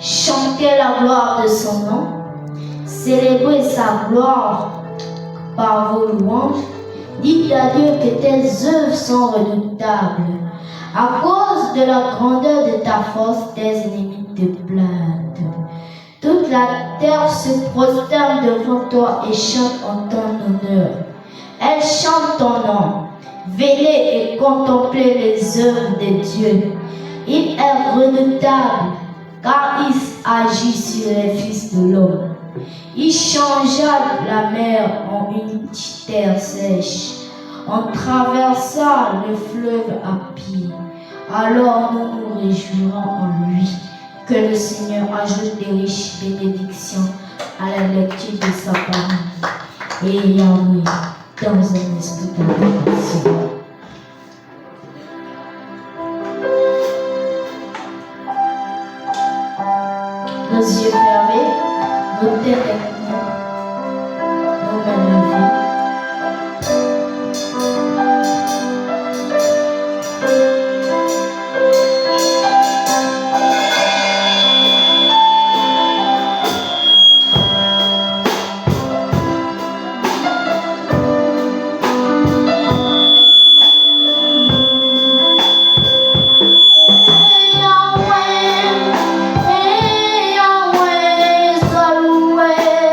Chantez la gloire de son nom, célébrez sa gloire par vos louanges. Dites à Dieu que tes œuvres sont redoutables. À cause de la grandeur de ta force, tes ennemis te plaintent. Toute la terre se prosterne devant toi et chante en ton honneur. Elle chante ton nom. Veillez et contemplez les œuvres de Dieu. Il est redoutable, car il agit sur les fils de l'homme. Il changea la mer en une terre sèche, en traversant le fleuve à pied. Alors nous nous réjouirons en lui. Que le Seigneur ajoute des riches bénédictions à la lecture de sa parole. Et Yahweh, dans un esprit d'adoration. Nos yeux fermés, nos têtes inclinées, nos mains levées. Yahweh, sois loué.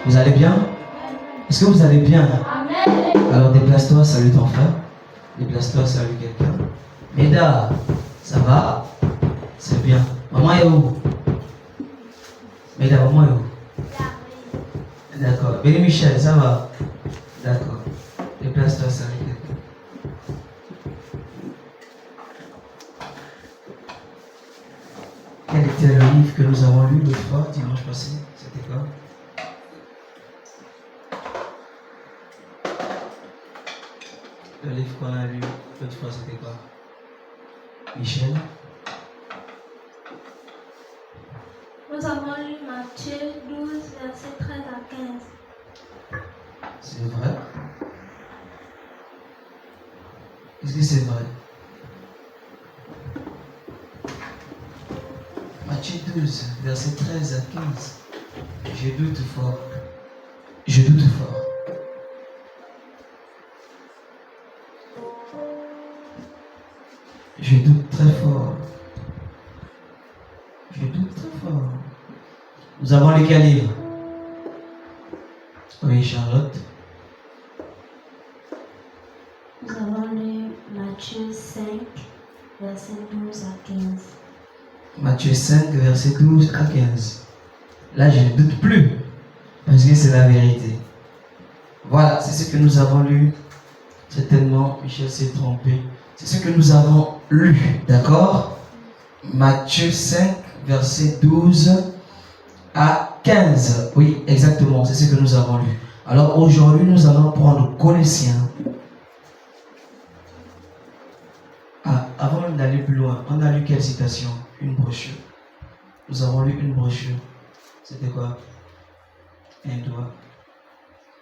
Vous allez bien? Est-ce que vous allez bien? Alors déplace-toi, salue ton frère. Déplace-toi, salue quelqu'un. Méda, ça va? C'est bien. Maman est où? Méda, maman est où? D'accord. Béni Michel, ça va? D'accord. Déplace-toi, salue quelqu'un. Quel était le livre que nous avons lu l'autre fois, dimanche passé? C'était quoi? Le livre qu'on a lu l'autre fois, c'était quoi? Michel? Nous avons lu Matthieu 12, versets 13 à 15. C'est vrai? Est-ce que c'est vrai? Matthieu 12, versets 13 à 15. Je doute fort. Je doute fort. Je doute très fort. Je doute très fort. Nous avons lu quel livre? Oui, Charlotte. Nous avons lu Matthieu 5, versets 12 à 15. Matthieu 5, verset 12 à 15. Là, je ne doute plus, parce que c'est la vérité. Voilà, c'est ce que nous avons lu. Certainement, Michel s'est trompé. C'est ce que nous avons lu, d'accord? Matthieu 5, verset 12 à 15. Oui, exactement, c'est ce que nous avons lu. Alors aujourd'hui, nous allons prendre Colossiens. Avant d'aller plus loin, on a lu quelle citation? Une brochure. Nous avons lu une brochure. C'était quoi? Un doigt.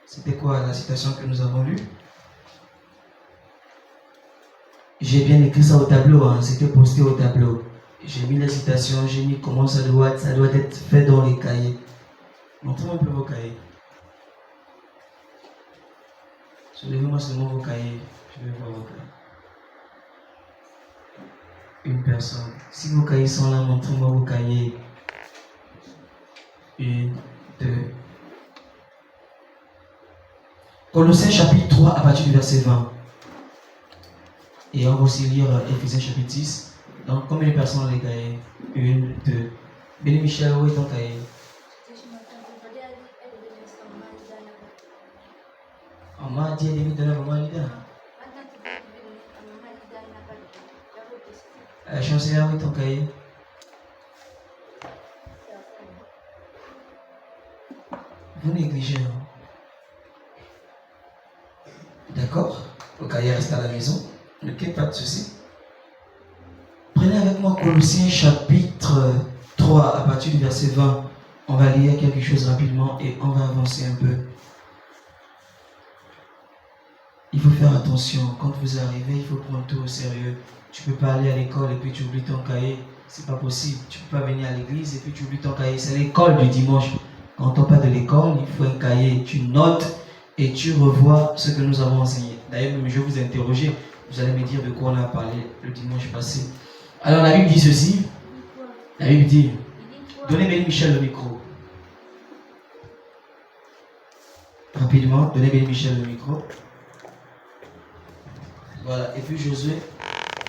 C'était quoi la citation que nous avons lue? J'ai bien écrit ça au tableau, hein. C'était posté au tableau. J'ai mis la citation, j'ai mis comment ça doit être fait dans les cahiers. Montrez-moi un peu vos cahiers. Soulevez-moi seulement vos cahiers. Je vais voir vos cahiers. Une personne. Si vos cahiers sont là, montrez-moi vos cahiers. 1, 2. Colossiens chapitre 3 à partir du verset 20. Et on va aussi lire Éphésiens chapitre 10. Donc, combien de personnes ont les cahiers? 1, 2. Béni Michel, où est ton cahier? On m'a dit de la maman Lida. Chancelier, où est ton cahier? Vous négligez. Hein? D'accord? Le cahier reste à la maison. Ok, pas de souci. Prenez avec moi Colossiens chapitre 3 à partir du verset 20. On va lire quelque chose rapidement et on va avancer un peu. Il faut faire attention. Quand vous arrivez, il faut prendre tout au sérieux. Tu ne peux pas aller à l'école et puis tu oublies ton cahier. C'est pas possible. Tu ne peux pas venir à l'église et puis tu oublies ton cahier. C'est l'école du dimanche. Quand on parle de l'école, il faut un cahier. Tu notes et tu revois ce que nous avons enseigné. D'ailleurs, même je vais vous interroger. Vous allez me dire de quoi on a parlé le dimanche passé. Alors la Bible dit ceci. La Bible dit, donnez Béni Michel le micro. Rapidement, donnez Béni Michel le micro. Voilà, et puis Josué,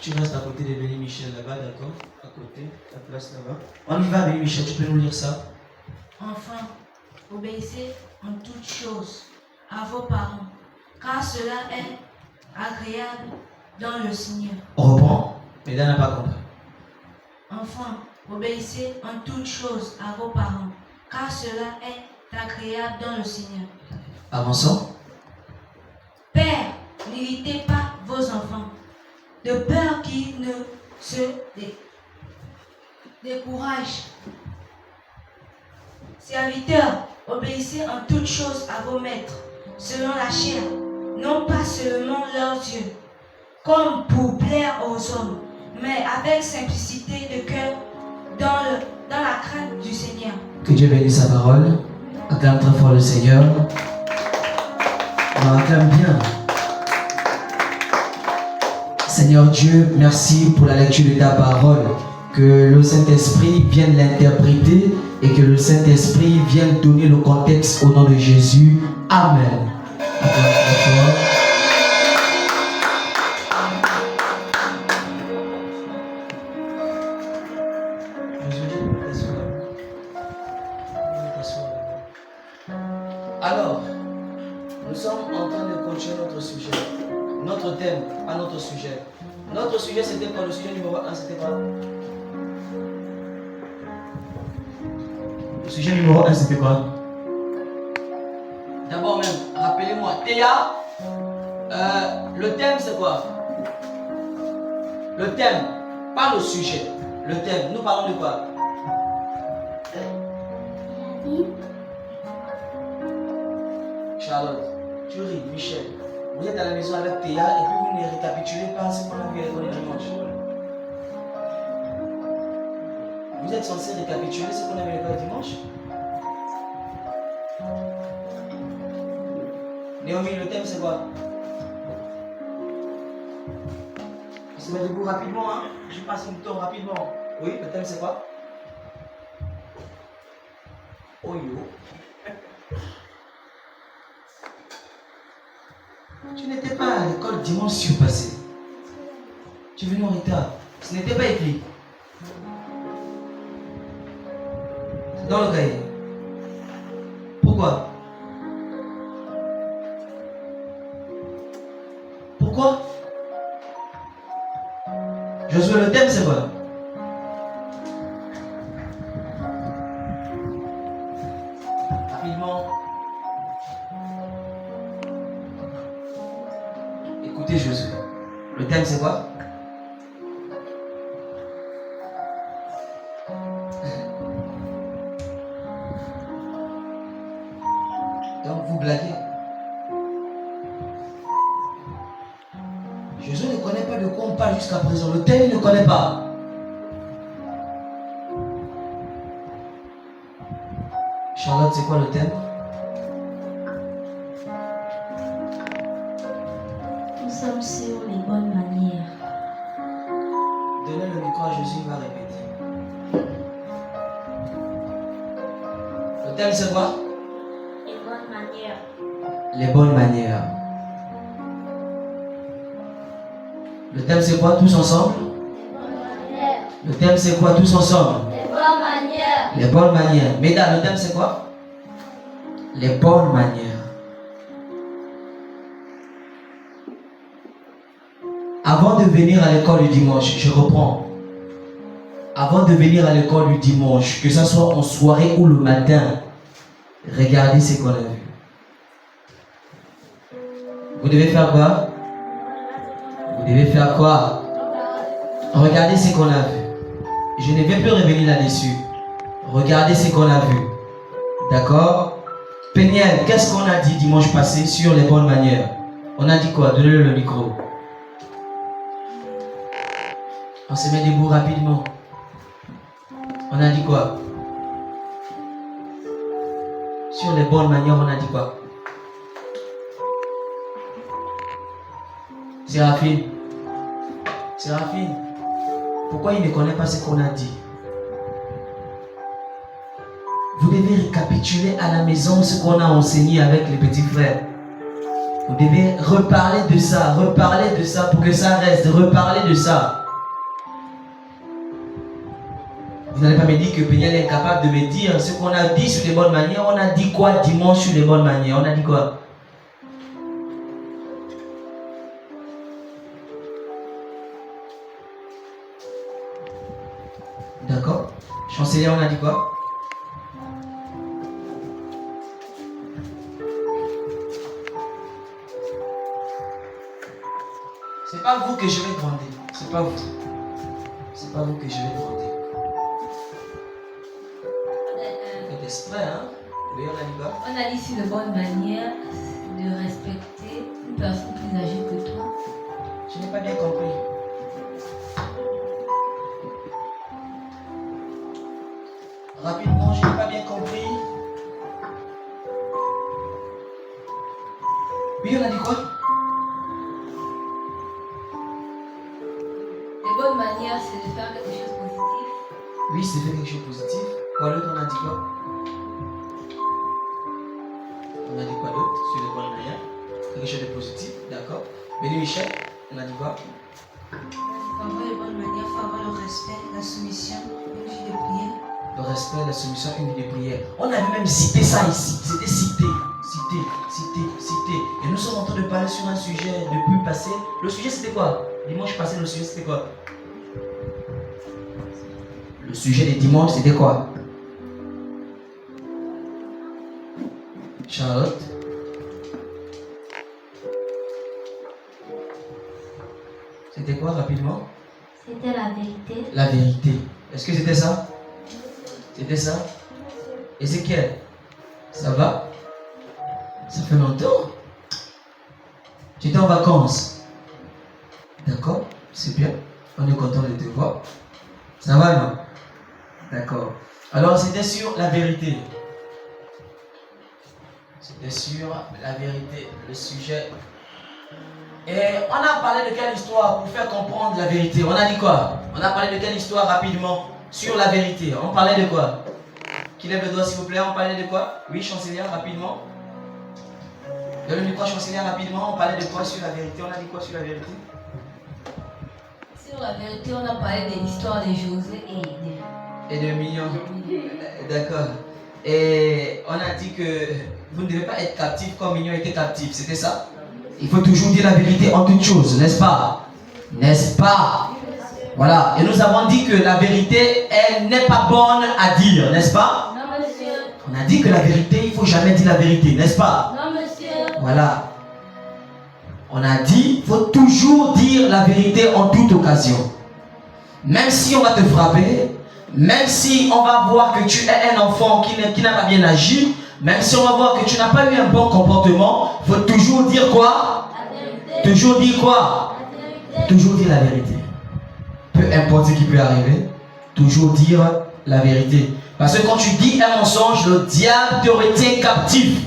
tu restes à côté de Béni Michel là-bas, d'accord? À côté, la place là-bas. On y va, Béni Michel, tu peux nous lire ça? Enfin, obéissez en toutes choses à vos parents, car cela est agréable dans le Seigneur. On reprend, Mesdames n'a pas compris. Enfin, obéissez en toutes choses à vos parents, car cela est agréable dans le Seigneur. Avançons. Père, n'irritez pas vos enfants, de peur qu'ils ne se découragent. Serviteurs, obéissez en toutes choses à vos maîtres, selon la chair, non pas seulement leurs yeux, comme pour plaire aux hommes, mais avec simplicité de cœur, dans la crainte du Seigneur. Que Dieu bénisse sa parole. Acclame très fort le Seigneur. On acclame bien. Seigneur Dieu, merci pour la lecture de ta parole. Que le Saint-Esprit vienne l'interpréter et que le Saint-Esprit vienne donner le contexte au nom de Jésus. Amen. Alors, nous sommes en train de continuer notre sujet. Notre thème, pas notre sujet. Notre sujet, c'était quoi? Le sujet numéro 1, c'était quoi? Le sujet numéro 1, c'était quoi? D'abord même, rappelez-moi. Théa, le thème, c'est quoi? Le thème, pas le sujet. Le thème, nous parlons de quoi? Charlotte, tu ris, Michel. Vous êtes à la maison avec Théa et puis vous ne récapitulez pas ce qu'on a vu à l'école dimanche. Vous êtes censé récapituler ce qu'on a vu à l'école dimanche. Naomi, le thème c'est quoi? On se met debout rapidement, hein? Je passe mon temps rapidement. Oui, le thème c'est quoi? Oh yo. Tu n'étais pas à l'école dimanche surpassé. Tu es venu en retard. Ce n'était pas écrit. C'est dans le cahier. Pourquoi? Pourquoi? Josué, le thème c'est quoi? Rapidement. Écoutez Josué. Le thème c'est quoi? Donc vous blaguez. Josué ne connaît pas de quoi on parle jusqu'à présent. Le thème il ne connaît pas. Charlotte, c'est quoi le thème? Nous sommes sur les bonnes manières. Donnez le micro à Jésus, il va répéter. Le thème c'est quoi? Les bonnes manières. Les bonnes manières. Le thème c'est quoi tous ensemble? Le thème c'est quoi tous ensemble? Les bonnes manières. Les bonnes manières. Mesdames, le thème c'est quoi? Les bonnes manières. Avant de venir à l'école du dimanche, je reprends. Avant de venir à l'école du dimanche, que ce soit en soirée ou le matin, regardez ce qu'on a vu. Vous devez faire quoi? Vous devez faire quoi? Regardez ce qu'on a vu. Je ne vais plus revenir là-dessus. Regardez ce qu'on a vu. D'accord? Péniel, qu'est-ce qu'on a dit dimanche passé sur les bonnes manières? On a dit quoi? Donnez-le le micro. On se met debout rapidement. On a dit quoi? Sur les bonnes manières, on a dit quoi? Séraphine. Séraphine. Pourquoi il ne connaît pas ce qu'on a dit? Vous devez récapituler à la maison ce qu'on a enseigné avec les petits frères. Vous devez reparler de ça pour que ça reste, reparler de ça. Vous n'allez pas me dire que Péniel est incapable de me dire ce qu'on a dit sur les bonnes manières. On a dit quoi dimanche sur les bonnes manières? On a dit quoi? D'accord? Chancelier, on a dit quoi? C'est pas vous que je vais gronder. C'est pas vous. C'est pas vous que je vais gronder. Faites exprès, hein? Oui, on a dit quoi? On a dit sur de bonnes manières de respecter une personne plus âgée que toi. Je n'ai pas bien compris. Rapidement, je n'ai pas bien compris. Oui, on a dit quoi? Les bonnes manières, c'est de faire quelque chose de positif Ulysse fait quelque chose de positif. Quoi d'autre, on a dit quoi? On a dit quoi d'autre sur les bonnes rien? Quelque chose de positif, d'accord. Béni Michel, on a dit quoi? Pour avoir les bonnes manières, il faut avoir le respect, la soumission, une vie de prière. Le respect, la soumission, une vie de prière. On avait même cité ça ici. C'était cité. Et nous sommes en train de parler sur un sujet depuis passé. Le sujet c'était quoi? Dimanche passé, le sujet c'était quoi? Le sujet des dimanches c'était quoi? Charlotte? C'était quoi rapidement? C'était la vérité. La vérité. Est-ce que c'était ça? C'était ça? Ézéchiel, ça va? Ça fait longtemps. Tu étais en vacances. D'accord? C'est bien. On est content de te voir. Ça va, non? D'accord. Alors, c'était sur la vérité. C'était sur la vérité, le sujet. Et on a parlé de quelle histoire pour faire comprendre la vérité? On a dit quoi? On a parlé de quelle histoire rapidement? Sur la vérité. On parlait de quoi? Qui lève le doigt s'il vous plaît? On parlait de quoi? Oui, chancelière, rapidement. Donne le micro, chancelière, rapidement. On parlait de quoi sur la vérité? On a dit quoi sur la vérité? Sur la vérité, on a parlé de l'histoire de José Et de Mignon. D'accord. Et on a dit que vous ne devez pas être captif comme Mignon était captif. C'était ça? Il faut toujours dire la vérité en toutes choses, n'est-ce pas? N'est-ce pas? Voilà. Et nous avons dit que la vérité, elle n'est pas bonne à dire, n'est-ce pas? Non, monsieur. On a dit que la vérité, il ne faut jamais dire la vérité, n'est-ce pas? Non, monsieur. Voilà. On a dit, il faut toujours dire la vérité en toute occasion. Même si on va te frapper, même si on va voir que tu es un enfant qui n'a pas bien agi, même si on va voir que tu n'as pas eu un bon comportement, il faut toujours dire quoi? La vérité. Toujours dire quoi? La vérité. Toujours dire la vérité. Peu importe ce qui peut arriver, toujours dire la vérité. Parce que quand tu dis un mensonge, le diable te retient captif.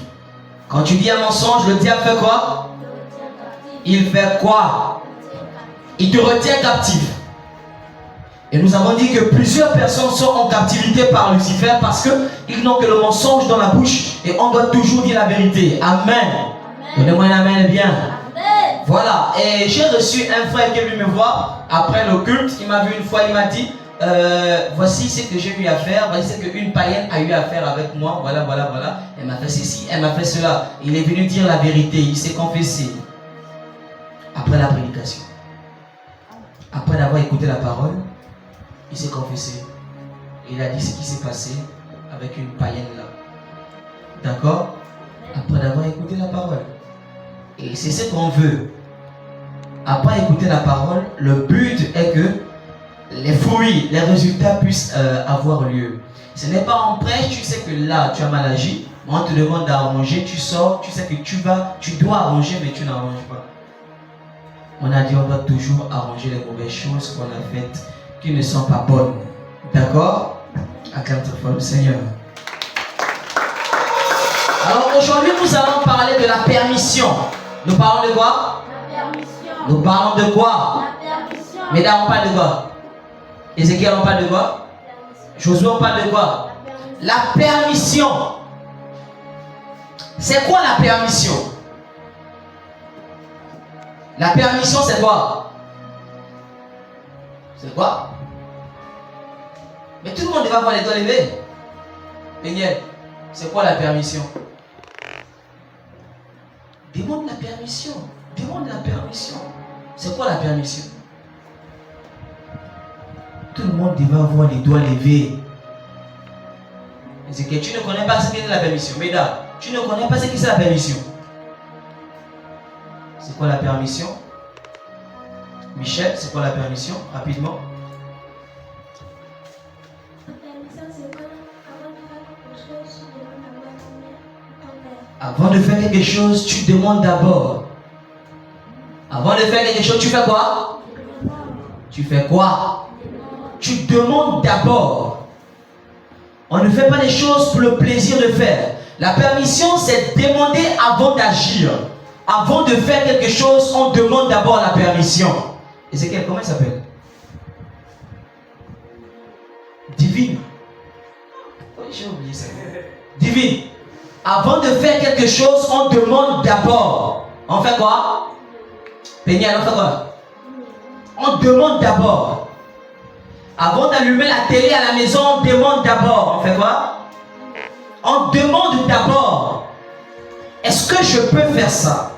Quand tu dis un mensonge, le diable fait quoi? Il fait quoi? Il te retient captif. Et nous avons dit que plusieurs personnes sont en captivité par Lucifer parce qu'ils n'ont que le mensonge dans la bouche et on doit toujours dire la vérité. Amen. Donnez-moi un amen bien. Amen. Voilà. Et j'ai reçu un frère qui est venu me voir après le culte. Il m'a vu une fois, il m'a dit voici ce que j'ai eu à faire, voici ce qu'une païenne a eu à faire avec moi. Voilà. Elle m'a fait ceci, elle m'a fait cela. Il est venu dire la vérité, il s'est confessé. Après la prédication. Après d'avoir écouté la parole, il s'est confessé. Il a dit ce qui s'est passé avec une païenne là. D'accord? Après d'avoir écouté la parole. Et c'est ce qu'on veut. Après écouter la parole, le but est que les fruits, les résultats puissent avoir lieu. Ce n'est pas en prêche, tu sais que là tu as mal agi. On te demande d'arranger, tu sors, tu sais que tu dois arranger, mais tu n'arranges pas. On a dit on doit toujours arranger les mauvaises choses qu'on a faites qui ne sont pas bonnes. D'accord? Acclame très fort le Seigneur. Alors aujourd'hui nous allons parler de la permission. Nous parlons de quoi? La permission. Nous parlons de quoi? La permission. Mesdames, on parle de quoi? Ézéchiel, on parle de quoi? Josué, on parle de quoi? La permission. C'est quoi la permission? La permission, c'est quoi? C'est quoi? Mais tout le monde va avoir les doigts levés. Daniel, c'est quoi la permission? Demande la permission. Demande la permission. C'est quoi la permission? Tout le monde devait avoir les doigts levés. C'est que tu ne connais pas ce qu'est la permission. Mesdames, tu ne connais pas ce qu'est la permission. C'est quoi la permission? Michel, c'est quoi la permission? Rapidement. La permission, c'est quand avant de faire quelque chose, tu demandes d'abord. Avant de faire quelque chose, tu fais quoi? Tu fais quoi? Tu demandes d'abord. On ne fait pas les choses pour le plaisir de faire. La permission, c'est demander avant d'agir. Avant de faire quelque chose, on demande d'abord la permission. Et c'est comment il s'appelle? Divine. Oh, j'ai oublié ça. Divine. Avant de faire quelque chose, on demande d'abord. On fait quoi? Péniel, on fait quoi? On demande d'abord. Avant d'allumer la télé à la maison, on demande d'abord. On fait quoi? On demande d'abord. Est-ce que je peux faire ça?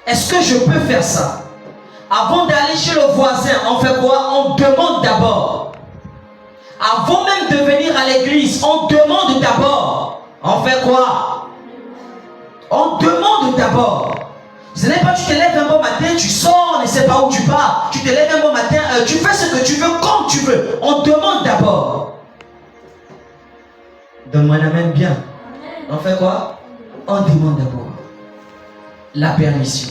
Est-ce que je peux faire ça? Avant d'aller chez le voisin, on fait quoi? On demande d'abord. Avant même de venir à l'église, on demande d'abord. On fait quoi? On demande d'abord. Ce n'est pas tu te lèves un bon matin, tu sors, on ne sait pas où tu pars. Tu te lèves un bon matin, tu fais ce que tu veux, comme tu veux. On demande d'abord. Donne-moi un amen bien. On fait quoi? On demande d'abord la permission.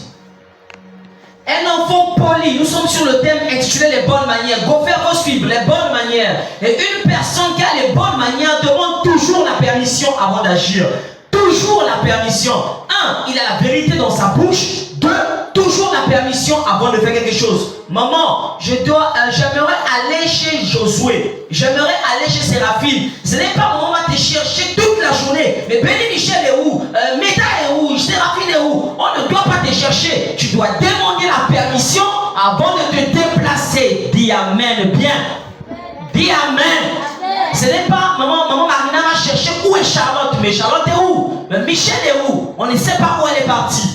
Un enfant poli, nous sommes sur le thème intitulé les bonnes manières. Go faire vos suivre, les bonnes manières. Et une personne qui a les bonnes manières demande toujours la permission avant d'agir. Toujours la permission. 1, il a la vérité dans sa bouche. 2, toujours la permission avant de faire quelque chose. Maman, j'aimerais aller chez Josué. J'aimerais aller chez Séraphine. Ce n'est pas maman va te chercher toute la journée. Mais Béni Michel est où? Méda est où? Séraphine est où? On ne doit pas te chercher. Tu dois demander la permission avant de te déplacer. Dis Amen bien. Dis Amen. Ce n'est pas maman Marina va chercher où est Charlotte. Mais Charlotte est où? Mais Michel est où? On ne sait pas où elle est partie.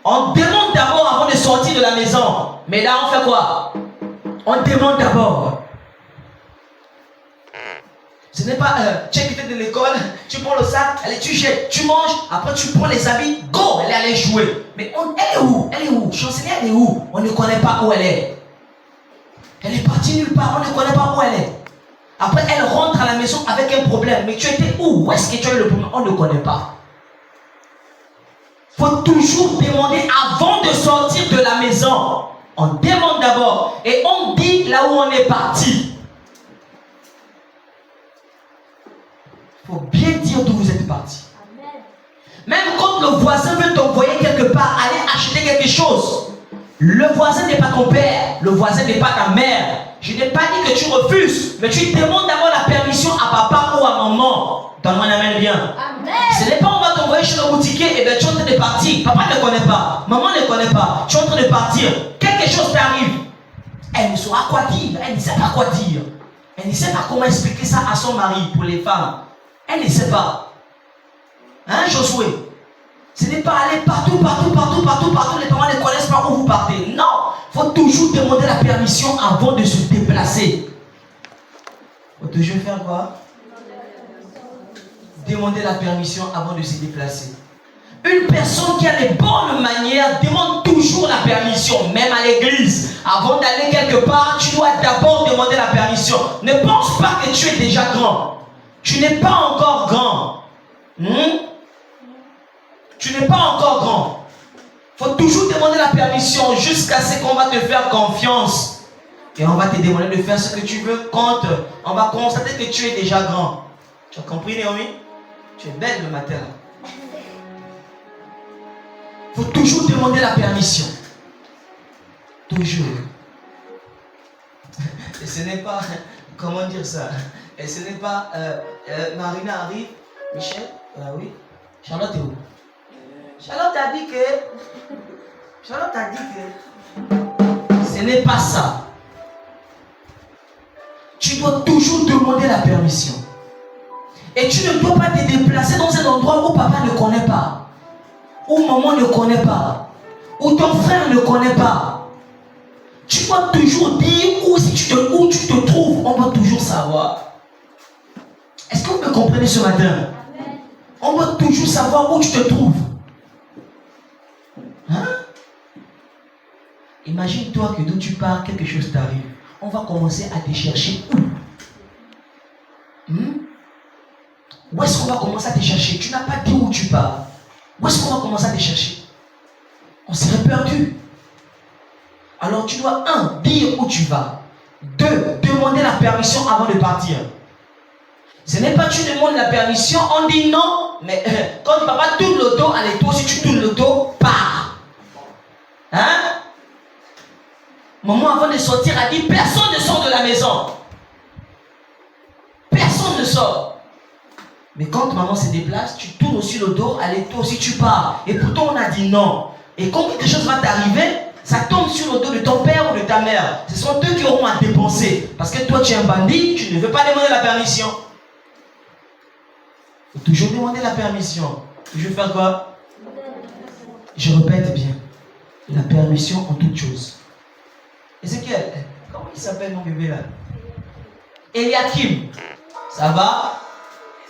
On demande d'abord avant de sortir de la maison. Mais là, on fait quoi? On demande d'abord. Ce n'est pas, tu es quitté de l'école, tu prends le sac, allez, tu jettes, tu manges, après tu prends les habits, go, elle est allée jouer. Mais elle est où? Elle est où? Chancelière, elle est où? On ne connaît pas où elle est. Elle est partie nulle part, on ne connaît pas où elle est. Après, elle rentre à la maison avec un problème. Mais tu étais où? Où est-ce que tu as eu le problème? On ne connaît pas. Il faut toujours demander avant de sortir de la maison. On demande d'abord et on dit là où on est parti. Il faut bien dire d'où vous êtes parti. Même quand le voisin veut t'envoyer quelque part, aller acheter quelque chose, le voisin n'est pas ton père, le voisin n'est pas ta mère. Je n'ai pas dit que tu refuses, mais tu demandes d'abord la permission à papa ou à maman. Donne-moi un amen bien. Amen. Ce n'est pas on va t'envoyer chez le boutiquier et bien tu es en train de partir. Papa ne connaît pas, maman ne connaît pas. Tu es en train de partir. Quelque chose t'arrive. Elle ne saura quoi dire. Elle ne sait pas quoi dire. Elle ne sait pas comment expliquer ça à son mari pour les femmes. Elle ne sait pas. Hein, Josué? Ce n'est pas aller partout. Les parents ne connaissent pas où vous partez. Non. Il faut toujours demander la permission avant de se déplacer. Il faut toujours faire quoi? Demander la permission avant de se déplacer. Une personne qui a les bonnes manières demande toujours la permission, même à l'église. Avant d'aller quelque part, tu dois d'abord demander la permission. Ne pense pas que tu es déjà grand. Tu n'es pas encore grand. Tu n'es pas encore grand. Il faut toujours demander la permission jusqu'à ce qu'on va te faire confiance. Et on va te demander de faire ce que tu veux quand on va constater que tu es déjà grand. Tu as compris, Naomi? Tu es belle le matin. Il faut toujours demander la permission. Toujours. Et ce n'est pas, comment dire ça? Et ce n'est pas, Marina arrive, Michel, oui. Charlotte est où? Charlotte a dit que ce n'est pas ça. Tu dois toujours demander la permission. Et tu ne dois pas te déplacer dans un endroit où papa ne connaît pas, où maman ne connaît pas, où ton frère ne connaît pas. Tu dois toujours dire où tu te trouves. On doit toujours savoir. Est-ce que vous me comprenez ce matin? On doit toujours savoir où tu te trouves. Hein? Imagine-toi que d'où tu pars, quelque chose t'arrive. On va commencer à te chercher où? Où est-ce qu'on va commencer à te chercher? Tu n'as pas dit où tu pars. Où est-ce qu'on va commencer à te chercher? On serait perdu. Alors tu dois, 1, dire où tu vas. 2, demander la permission avant de partir. Ce n'est pas tu demandes la permission, on dit non, mais quand papa tourne le dos, allez, toi aussi tu tournes le dos, pars. Hein? Maman avant de sortir a dit personne ne sort de la maison. sors. Mais quand maman se déplace, tu tournes aussi le dos, allez, toi aussi tu pars. Et pourtant on a dit non. Et quand quelque chose va t'arriver, ça tombe sur le dos de ton père ou de ta mère. Ce sont eux qui auront à dépenser. Parce que toi tu es un bandit, tu ne veux pas demander la permission. Il faut toujours demander la permission. Toujours faire quoi? Je répète bien. La permission en toute chose. Ézéchiel, comment il s'appelle mon bébé là? Eliakim. Ça va?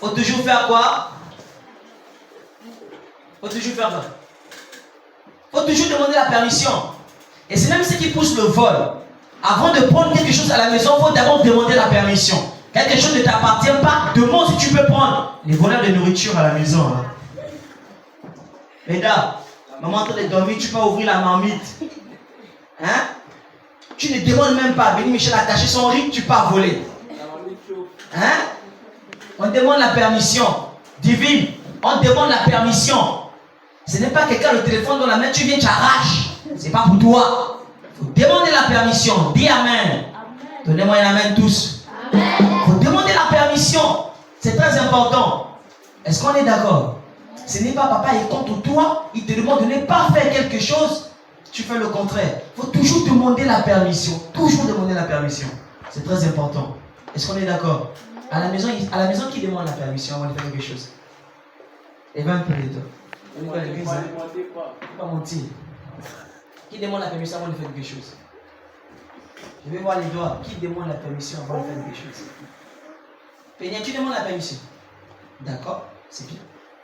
Faut toujours faire quoi? Faut toujours faire quoi? Faut toujours demander la permission. Et c'est même ce qui pousse le vol. Avant de prendre quelque chose à la maison, il faut d'abord demander la permission. Quelque chose ne t'appartient pas, demande si tu peux prendre. Les voleurs de nourriture à la maison. Hein. Mesdames, maman en train de dormir, tu peux ouvrir la marmite. Hein? Tu ne demandes même pas. Béni Michel a caché son riz, tu pars voler. Hein? On demande la permission. Divine, on demande la permission. Ce n'est pas quelqu'un le téléphone dans la main, tu viens, tu arraches. C'est pas pour toi. Il faut demander la permission. Dis Amen. Donnez-moi une Amen tous. Il faut demander la permission. C'est très important. Est-ce qu'on est d'accord? Ce n'est pas papa, il contre toi, il te demande de ne pas faire quelque chose, tu fais le contraire. Il faut toujours demander la permission. Toujours demander la permission. C'est très important. Est-ce qu'on est d'accord? À la maison, qui demande la permission avant de faire quelque chose? Et va un peu de toi. Il ne faut pas mentir. Qui demande la permission avant de faire quelque chose? Je vais voir les doigts. Qui demande la permission avant de faire quelque chose? Pénia, tu demandes la permission. D'accord, c'est bien.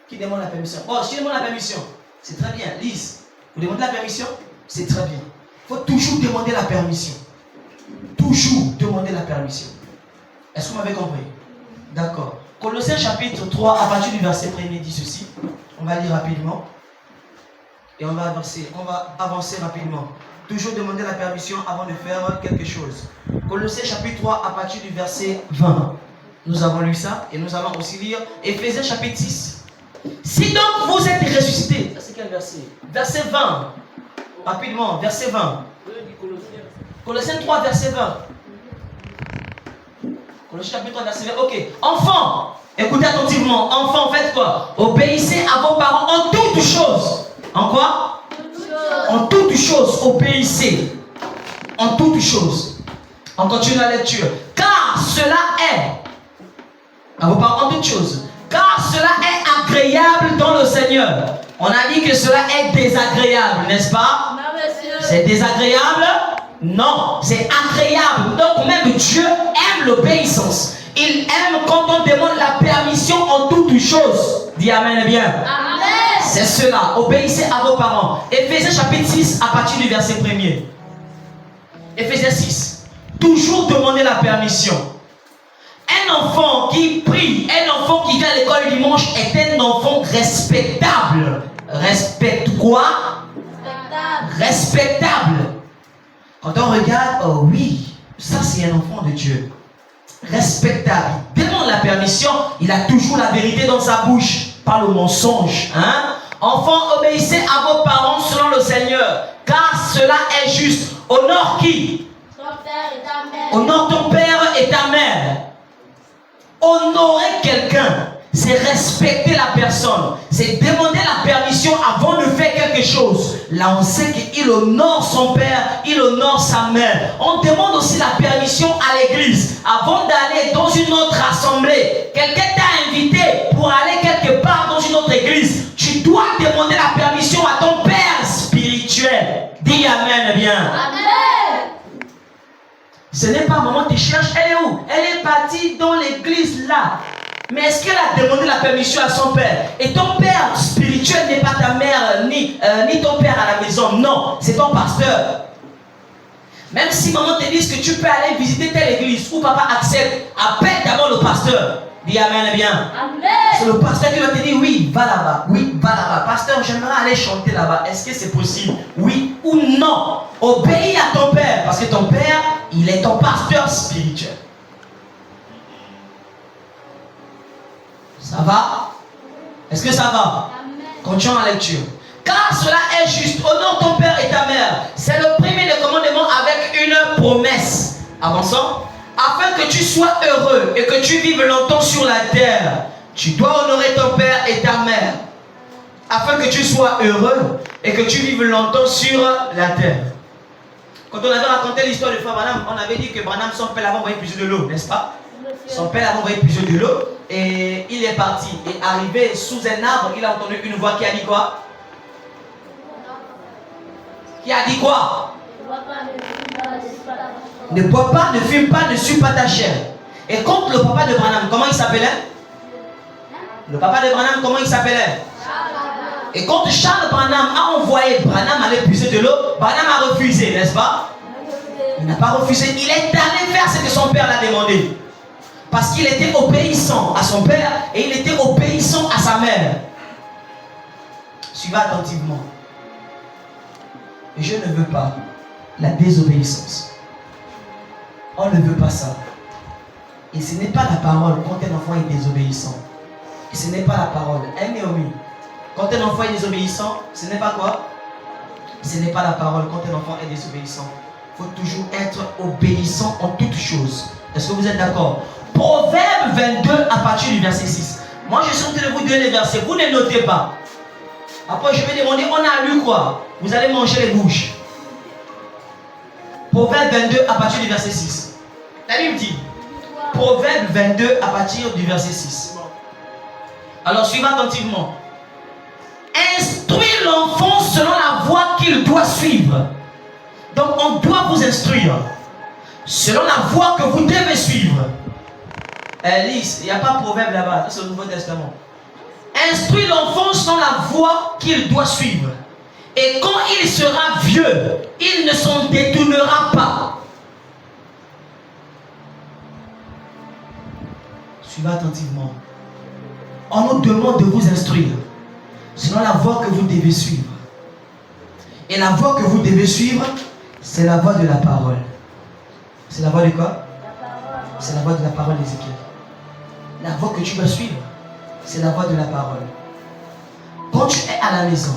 Qui demande la permission? Oh, si tu demandes la permission, c'est très bien. Lise, vous demandez la permission? C'est très bien. Il faut toujours demander la permission. Toujours demander la permission. Est-ce que vous m'avez compris? D'accord. Colossiens chapitre 3, à partir du verset 1er, dit ceci. On va lire rapidement. Et on va avancer rapidement. Toujours demander la permission avant de faire quelque chose. Colossiens chapitre 3, à partir du verset 20. Nous avons lu ça et nous allons aussi lire Éphésiens chapitre 6. Si donc vous êtes ressuscités, ça c'est quel verset? Verset 20. Rapidement, verset 20. Colossiens 3, verset 20. Colossiens chapitre 3, verset 20. Ok. Enfants, écoutez attentivement. Enfants, faites quoi? Obéissez à vos parents en toutes choses. En quoi? En toutes choses, obéissez. En toutes choses. On continue la lecture. Car cela est, à vos parents en toutes choses, car cela est agréable dans le Seigneur. On a dit que cela est désagréable, n'est-ce pas? Non, monsieur. C'est désagréable? Non, c'est agréable. Donc même Dieu aime l'obéissance. Il aime quand on demande la permission en toutes choses. Dis Amen bien. Amen. C'est cela. Obéissez à vos parents. Éphésiens chapitre 6 à partir du verset 1er. Éphésiens 6. Toujours demander la permission. Un enfant qui prie, un enfant qui vient à l'école le dimanche est un enfant respectable. Respecte quoi? Respectable. Quand on regarde, oh oui, ça c'est un enfant de Dieu. Respectable. Il demande la permission, il a toujours la vérité dans sa bouche. Pas le mensonge. Hein? Enfants, obéissez à vos parents selon le Seigneur, car cela est juste. Honore qui? Ton père et ta mère. Honore ton père et ta mère. Honorer quelqu'un, c'est respecter la personne. C'est demander la permission avant de faire quelque chose. Là, on sait qu'il honore son père, il honore sa mère. On demande aussi la permission à l'église. Avant d'aller dans une autre assemblée, quelqu'un t'a invité pour aller quelque part dans une autre église. Tu dois demander la permission à ton père spirituel. Dis Amen bien. Amen. Ce n'est pas maman qui cherche, elle est où? Elle est partie dans l'église là. Mais est-ce qu'elle a demandé la permission à son père? Et ton père spirituel n'est pas ta mère ni ton père à la maison. Non, c'est ton pasteur. Même si maman te dit que tu peux aller visiter telle église ou papa accepte, appelle d'abord le pasteur. Dis Amen bien. Amen. C'est le pasteur qui va te dire oui, va là-bas. Oui, va là-bas. Pasteur, j'aimerais aller chanter là-bas. Est-ce que c'est possible? Oui ou non? Obéis à ton père parce que ton père, il est ton pasteur spirituel. Ça va? Est-ce que ça va? Amen. Continuons la lecture. Car cela est juste. Honore ton père et ta mère. C'est le premier des commandements avec une promesse. Avançons. afin que tu sois heureux et que tu vives longtemps sur la terre, tu dois honorer ton père et ta mère. Afin que tu sois heureux et que tu vives longtemps sur la terre. Quand on avait raconté l'histoire de Frère Branham, on avait dit que Branham, son père, avait envoyé puiser de l'eau, n'est-ce pas? Son père avait envoyé puiser de l'eau et il est parti. Et arrivé sous un arbre, il a entendu une voix qui a dit quoi? Qui a dit quoi? Ne bois pas, ne fume pas, ne suis pas ta chair. Et contre le papa de Branham, comment il s'appelait? Le papa de Branham, comment il s'appelait? Et quand Charles Branham a envoyé Branham aller puiser de l'eau, Branham a refusé, n'est-ce pas? Il n'a pas refusé. Il est allé faire ce que son père l'a demandé. Parce qu'il était obéissant à son père et il était obéissant à sa mère. Suivez attentivement. Je ne veux pas la désobéissance. On ne veut pas ça. Et ce n'est pas la parole quand un enfant est désobéissant. Et ce n'est pas la parole. Naomi. Quand un enfant est désobéissant, ce n'est pas quoi? Ce n'est pas la parole. Quand un enfant est désobéissant, il faut toujours être obéissant en toutes choses. Est-ce que vous êtes d'accord? Proverbe 22 à partir du verset 6. Moi, je suis en train de vous donner les versets. Vous ne notez pas. Après, je vais demander, on a lu quoi? Vous allez manger les bouches. Proverbe 22 à partir du verset 6. La Bible dit, Proverbe 22 à partir du verset 6. Alors, suivez attentivement. Instruis l'enfant selon la voie qu'il doit suivre. Donc, on doit vous instruire selon la voie que vous devez suivre. Lise, il n'y a pas de proverbe là-bas, c'est au Nouveau Testament. Instruis l'enfant selon la voie qu'il doit suivre. Et quand il sera vieux, il ne s'en détournera pas. Suivez attentivement. On nous demande de vous instruire selon la voie que vous devez suivre. Et la voie que vous devez suivre, c'est la voie de la parole. C'est la voie de quoi? C'est la voie de la parole d'Ézéchiel. La voie que tu vas suivre, c'est la voie de la parole. Quand tu es à la maison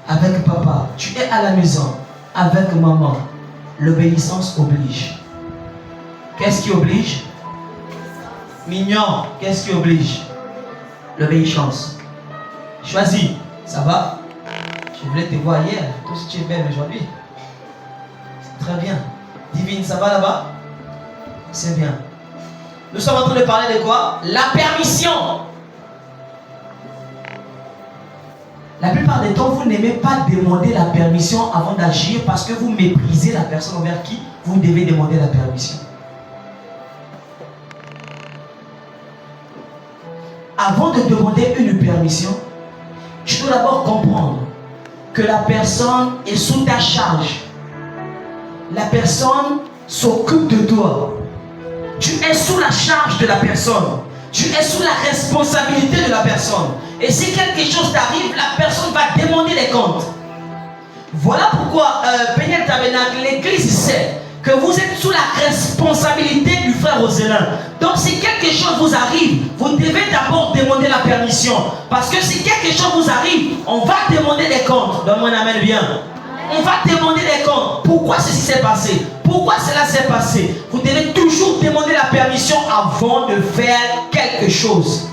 avec papa, tu es à la maison avec maman, l'obéissance oblige. Qu'est-ce qui oblige? Mignon, qu'est-ce qui oblige? L'obéissance. Choisis, ça va? Je voulais te voir hier, toi si tu es belle aujourd'hui. C'est très bien. Divine, ça va là-bas? C'est bien. Nous sommes en train de parler de quoi? La permission. La plupart des temps, vous n'aimez pas demander la permission avant d'agir parce que vous méprisez la personne envers qui vous devez demander la permission. Avant de demander une permission, tu dois d'abord comprendre que la personne est sous ta charge. La personne s'occupe de toi. Tu es sous la charge de la personne. Tu es sous la responsabilité de la personne. Et si quelque chose t'arrive, la personne va demander des comptes. Voilà pourquoi Peniel Tabernacle, l'église sait que vous êtes sous la responsabilité du frère Roselin. Donc si quelque chose vous arrive, vous devez d'abord demander la permission. Parce que si quelque chose vous arrive, on va demander des comptes. Donne-moi un amen bien. On va demander des comptes. Pourquoi ceci s'est passé? Pourquoi cela s'est passé? Vous devez toujours demander la permission avant de faire quelque chose.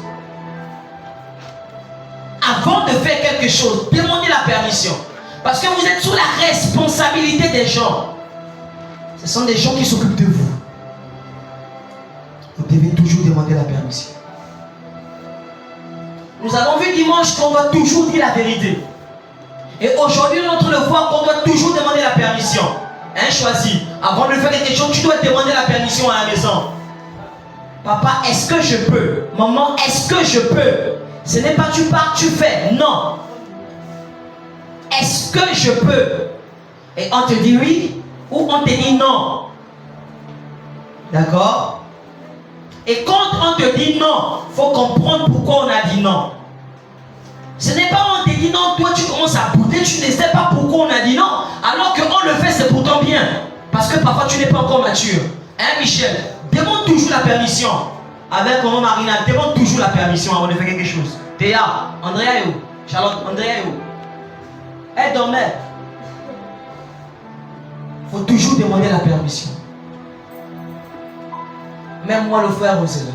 Avant de faire quelque chose, demandez la permission. Parce que vous êtes sous la responsabilité des gens. Ce sont des gens qui s'occupent de vous. Vous devez toujours demander la permission. Nous avons vu dimanche qu'on doit toujours dire la vérité. Et aujourd'hui, on est en train de voir qu'on doit toujours demander la permission. Choisis. Avant de faire quelque chose, tu dois demander la permission à la maison. Papa, est-ce que je peux? Maman, est-ce que je peux? Ce n'est pas tu pars, tu fais. Non. Est-ce que je peux? Et on te dit oui ou on te dit non. D'accord? Et quand on te dit non, il faut comprendre pourquoi on a dit non. Ce n'est pas on te dit non, toi tu commences à bouder, tu ne sais pas pourquoi on a dit non, alors qu'on le fait, c'est pourtant bien. Parce que parfois tu n'es pas encore mature. Hein Michel? Demande toujours la permission. Avec maman Marina, demande toujours la permission avant de faire quelque chose. Théa, Andrea et où? Charlotte, Andrea et où? Elle dormait. Il faut toujours demander la permission. Même moi, le frère Rosela.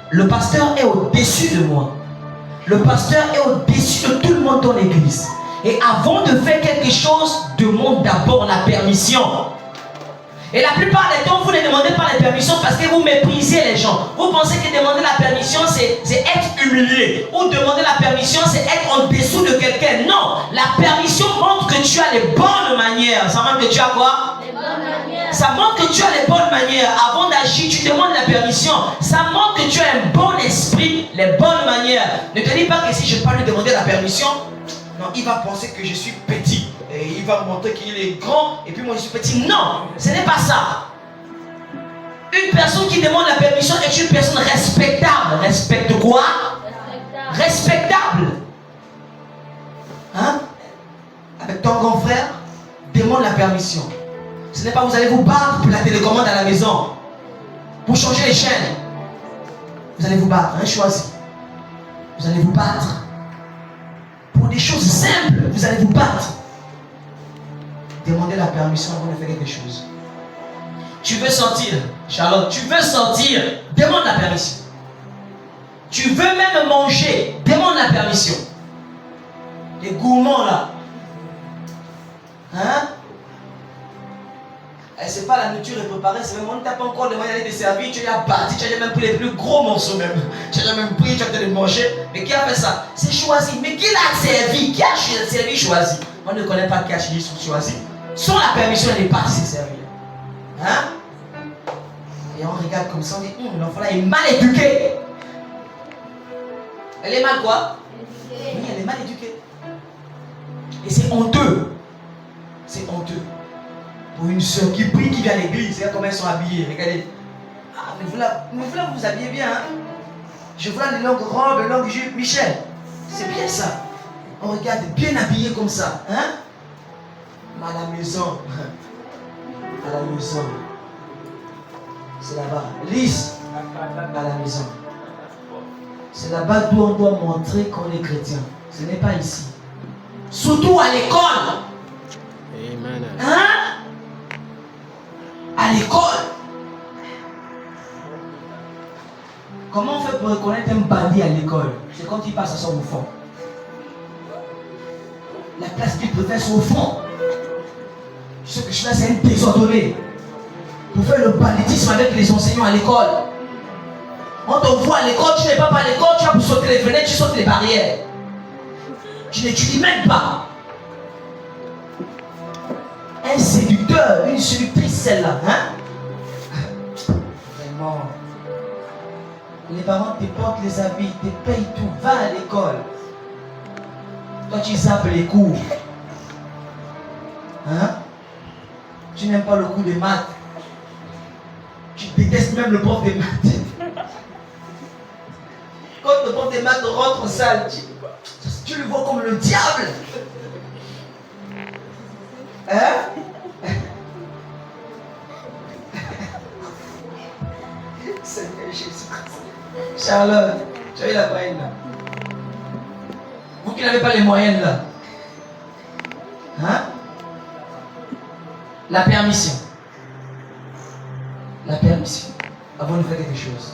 Le pasteur est au-dessus de moi. Le pasteur est au-dessus de tout le monde dans l'église. Et avant de faire quelque chose, demande d'abord la permission. Et la plupart des temps, vous ne demandez pas la permission parce que vous méprisez les gens. Vous pensez que demander la permission, c'est être humilié. Ou demander la permission, c'est être en dessous de quelqu'un. Non, la permission montre que tu as les bonnes manières. Ça montre que tu as quoi? Les bonnes manières. Ça montre que tu as les bonnes manières. Avant d'agir, tu demandes la permission. Ça montre que tu as un bon esprit, les bonnes manières. Ne te dis pas que si je ne vais pas lui demander la permission, non, il va penser que je suis petit. Et il va montrer qu'il est grand et puis moi je suis petit. Non, ce n'est pas ça. Une personne qui demande la permission est une personne respectable. Respecte quoi? Respectable. Hein? Avec ton grand frère, demande la permission. Ce n'est pas vous allez vous battre pour la télécommande à la maison. Pour changer les chaînes. Vous allez vous battre, hein, choisis. Vous allez vous battre. Pour des choses simples, vous allez vous battre. Demandez la permission avant de faire quelque chose. Tu veux sortir, Charlotte, tu veux sortir, demande la permission. Tu veux même manger, demande la permission. Les gourmands là. Hein? C'est pas la nourriture est préparée, c'est même on ne t'a pas encore demandé d'aller te servir, tu as parti, tu as même pris les plus gros morceaux même. Tu as même pris, tu as peut-être manger. Mais qui a fait ça? C'est choisi. Mais qui l'a servi? Qui a servi choisi? On ne connaît pas qui a choisi. Sans la permission, elle n'est pas assez servie. Hein? Et on regarde comme ça, on dit, l'enfant là est mal éduqué. Elle est mal quoi? Oui, elle est mal éduquée. Et c'est honteux. C'est honteux. Pour une soeur qui prie, qui vient à l'église, regarde comment elles sont habillées. Regardez. Ah, mais vous là, vous vous habillez bien. Hein? Je vois les longues robes, les longues jupes. Michel, c'est bien ça. On regarde bien habillé comme ça. Hein? Mais à la maison. À la maison. C'est là-bas. Lise. À la maison. C'est là-bas d'où on doit montrer qu'on est chrétien. Ce n'est pas ici. Surtout à l'école. Amen. Hein? À l'école. Comment on fait pour reconnaître un bandit à l'école? C'est quand il passe à son au fond. La place qu'il préfère c'est au fond. Ce que je fais, c'est un désordonné. Pour faire le banditisme avec les enseignants à l'école. On te voit à l'école, tu n'es pas à l'école, tu vas pour sauter les fenêtres, tu sautes les barrières. Tu n'étudies même pas. Un séducteur, une séductrice, celle-là, hein? Vraiment. Les parents te portent les habits, te payent tout, va à l'école. Toi, tu zappes les cours. Hein? Tu n'aimes pas le cours de maths. Tu détestes même le prof de maths. Quand le prof de maths rentre en salle, tu le vois comme le diable. Hein? Seigneur Jésus-Christ. Charlotte, tu as eu la moyenne là. Vous qui n'avez pas les moyennes là. Hein? La permission. La permission. Avant de faire quelque chose.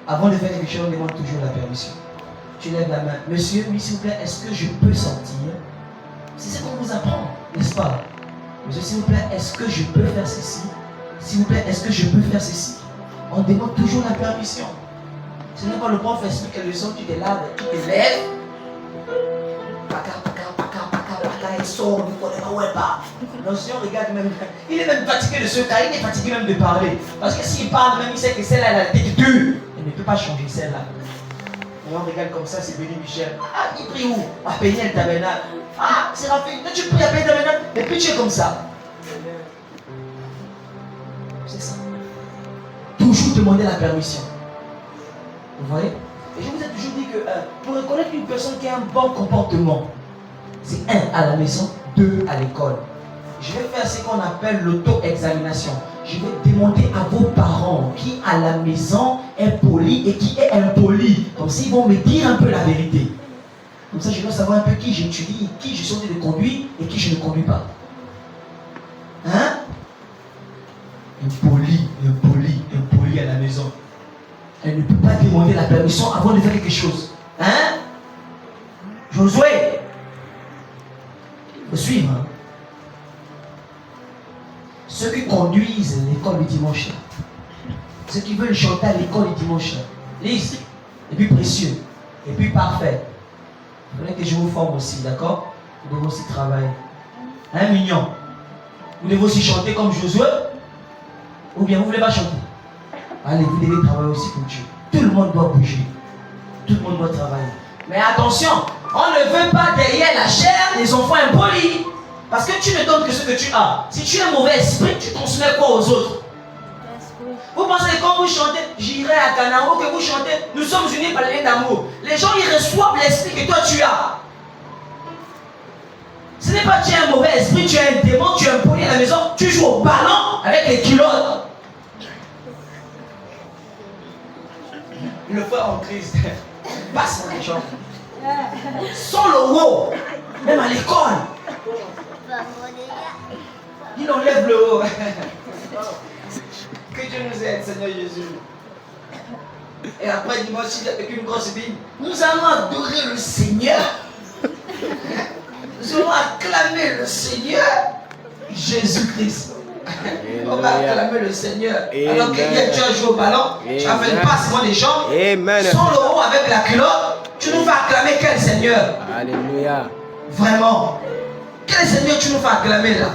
Avant de faire quelque chose, on demande toujours la permission. Tu lèves la main. Monsieur, oui, s'il vous plaît, est-ce que je peux sortir? C'est ce qu'on vous apprend, n'est-ce pas? Monsieur, s'il vous plaît, est-ce que je peux faire ceci? S'il vous plaît, est-ce que je peux faire ceci? On demande toujours la permission. Ce n'est pas le prof explique la leçon, tu te laves, tu te lèves. Il sort, il ne connaît pas où elle part. L'enseignant regarde même. Il est même fatigué de ce cas, il est fatigué même de parler. Parce que s'il parle, même il sait que celle-là, elle a la tête dure. Il ne peut pas changer celle-là. Et on regarde comme ça, c'est Béni Michel. Ah, il prie où? À Péniel Tabernacle. Ah, Séraphine, toi tu pries à Péniel Tabernacle, et puis tu es comme ça. C'est ça. Toujours demander la permission. Vous voyez? Et je vous ai toujours dit que pour reconnaître une personne qui a un bon comportement, c'est 1 à la maison, 2 à l'école. Je vais faire ce qu'on appelle l'auto-examination. Je vais demander à vos parents qui à la maison est poli et qui est impoli. Comme s'ils vont me dire un peu la vérité. Comme ça, je dois savoir un peu qui j'étudie, qui je suis en train de conduire et qui je ne conduis pas. Hein? Impoli, impoli. Elle ne peut pas demander la permission avant de faire quelque chose. Hein? Josué, il faut suivre. Hein? Ceux qui conduisent l'école du dimanche, ceux qui veulent chanter à l'école du dimanche, lise, et puis précieux, et puis parfait. Il faudrait que je vous forme aussi, d'accord? Vous devez aussi travailler. Hein, mignon? Vous devez aussi chanter comme Josué? Ou bien vous ne voulez pas chanter? Allez, vous devez travailler aussi pour Dieu. Tout le monde doit bouger. Tout le monde doit travailler. Mais attention, on ne veut pas derrière la chair des enfants impolis. Parce que tu ne donnes que ce que tu as. Si tu es un mauvais esprit, tu transmets quoi aux autres? Vous pensez que quand vous chantez, j'irai à Canaan, ou que vous chantez, nous sommes unis par le lien d'amour. Les gens, ils reçoivent l'esprit que toi tu as. Ce n'est pas que tu es un mauvais esprit, tu es un démon, tu es impoli à la maison, tu joues au ballon avec les culottes. Le frère en Christ passe les gens. Sans le haut, même à l'école. Il enlève le haut. Que Dieu nous aide, Seigneur Jésus. Et après dimanche, il avec une grosse Bible, nous allons adorer le Seigneur. Nous allons acclamer le Seigneur Jésus-Christ. On va acclamer le Seigneur. Alors que hier tu as joué au ballon, tu as fait le passement des jambes, sans le haut avec la culotte, tu nous vas acclamer quel Seigneur? Alléluia. Vraiment. Quel Seigneur tu nous vas acclamer là?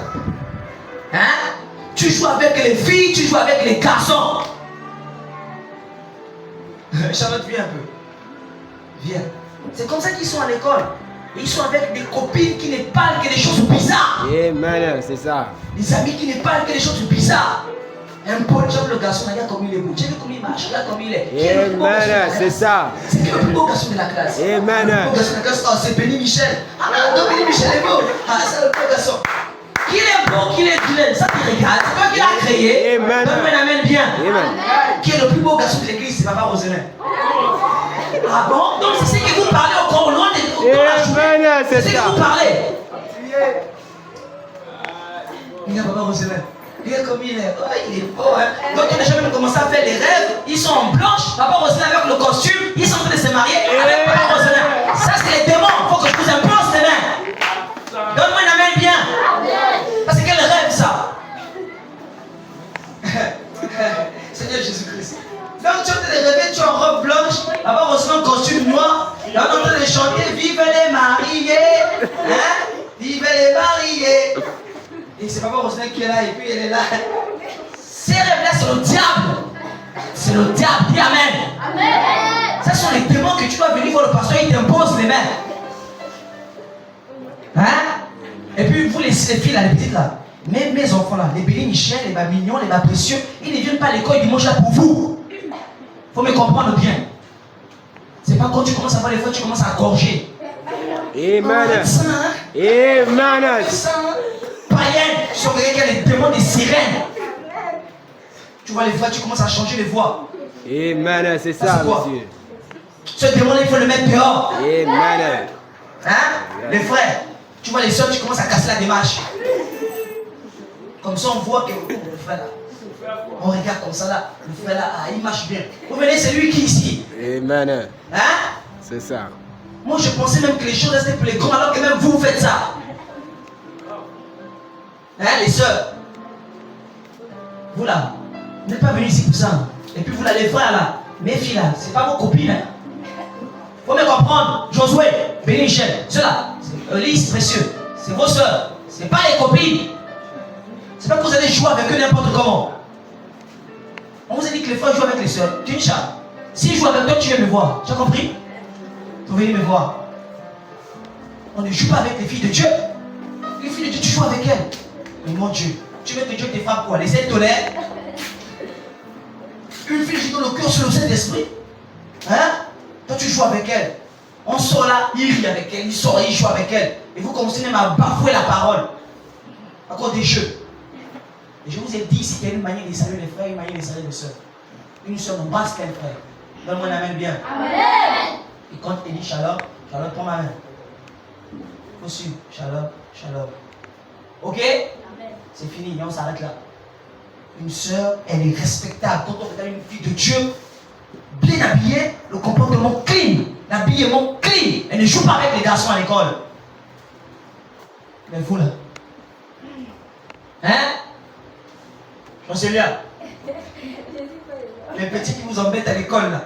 Hein? Tu joues avec les filles, tu joues avec les garçons. Charlotte, viens un peu. Viens. C'est comme ça qu'ils sont à l'école. Ils sont avec des copines qui ne parlent que des choses bizarres. Amen, c'est ça. Des amis qui ne parlent que des choses bizarres. Un Paul, j'aime le garçon, regarde comme il est beau. Tu sais comme il marche, regarde comme il est. Amen, c'est ça. C'est qui le plus beau garçon de la classe? Amen. Le plus beau garçon de la classe, oh, c'est Béni Michel. Ah non, Béni Michel est beau. Ah, c'est le beau garçon. Qu'il est beau, qu'il est vilain, ça tu regardes. C'est toi qui l'as créé. Amen. Donne-moi une amène bien. Amen. Qui est le plus beau garçon de l'église? C'est Papa Roselin. Ah bon? Donc c'est ce que vous parlez encore au loin de la journée. C'est ce que vous parlez. Regarde Papa Roselin. Regarde comme il est. Oh, il est beau, hein. Donc on a jamais commencé à faire les rêves. Ils sont en blanche. Papa Roselin avec le costume. Ils sont en train de se marier avec Papa Roselin. Ça c'est les démons. Il faut que je vous impose les mains. Donne-moi une amène bien. Parce que quel rêve ça? Seigneur Jésus-Christ. Donc tu es en train de rêver, tu es en robe blanche, Papa Roselin en costume noir. Et on est en train de chanter vive les mariés. Hein? Vive les mariés. Et c'est Papa Roselin qui est là et puis elle est là. Ces rêves-là, c'est le diable. C'est le diable. Dis Amen. Amen. Ce sont les démons que tu vas venir voir le pasteur, il t'impose les mains. Hein? Et puis vous les filles là, les petites là, mes enfants là, les Béni Michel, les bas mignons, les bas précieux, ils ne viennent pas à l'école dimanche là pour vous. Faut me comprendre bien. C'est pas quand tu commences à voir les fois, tu commences à gorger. Amen. Hein? Amen. Païen, tu sais qu'il y a les démons des sirènes. Tu vois les voix, tu commences à changer les voix. Amen, c'est ça, monsieur. Ce démon-là, il faut le mettre dehors. Amen. Hein? Les frères, tu vois les soeurs, tu commences à casser la démarche. Comme ça, on voit que le frère là, on regarde comme ça là, le frère là, ah, il marche bien. Vous venez, c'est lui qui est ici. Amen. Hein? C'est ça. Moi, je pensais même que les choses restaient plus grandes alors que même vous faites ça. Hein, les soeurs? Vous là, vous n'êtes pas venus ici pour ça. Et puis vous là, les frères là, mes filles là, c'est pas vos copines. Hein? Faut me comprendre. Josué, Béni Michel, ceux-là, Elise, précieux, c'est vos soeurs, c'est pas les copines. C'est pas que vous allez jouer avec eux n'importe comment. On vous a dit que les frères jouent avec les soeurs. Tu es une charme. S'ils jouent avec toi, tu viens me voir. Tu as compris? Vous venez me voir. On ne joue pas avec les filles de Dieu. Les filles de Dieu, tu joues avec elles. Mais mon Dieu, tu veux que Dieu te frappe quoi? Les ailes tolèrent. Une fille qui donne le cœur sur le Saint-Esprit. Hein? Toi, tu joues avec elle. On sort là, il rit avec elle, il sort, il joue avec elle. Et vous commencez même à bafouer la parole. À cause des jeux. Et je vous ai dit ici qu'il y a une manière de saluer les frères, une manière de saluer les soeurs. Une soeur n'embrasse qu'un frère. Donne-moi une amène bien. Amen. Et quand tu dis shalom, shalom, prends ma main. Faut suivre. Shalom, shalom. Ok? Amen. C'est fini, et on s'arrête là. Une soeur, elle est respectable. Quand on regarde une fille de Dieu, habillée, le comportement clean, l'habillement clean. Elle ne joue pas avec les garçons à l'école. Mais vous là, hein? Chancelière, les petits qui vous embêtent à l'école là,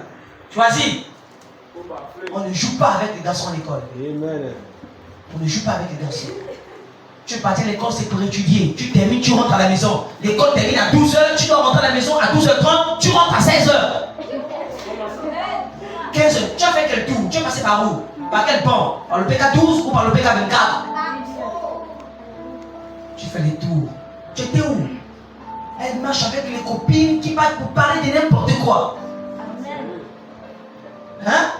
choisis. On ne joue pas avec les garçons à l'école. Amen. On ne joue pas avec les garçons. Tu es parti à l'école, c'est pour étudier. Tu termines, tu rentres à la maison. L'école termine à 12h, tu dois rentrer à la maison à 12h30, tu rentres à 16h. 15h, tu as fait quel tour? Tu es passé par où? Par quel pont? Par le PK12 ou par le PK24? Tu fais les tours. Tu étais où? Elle marche avec les copines qui partent pour parler de n'importe quoi. Hein?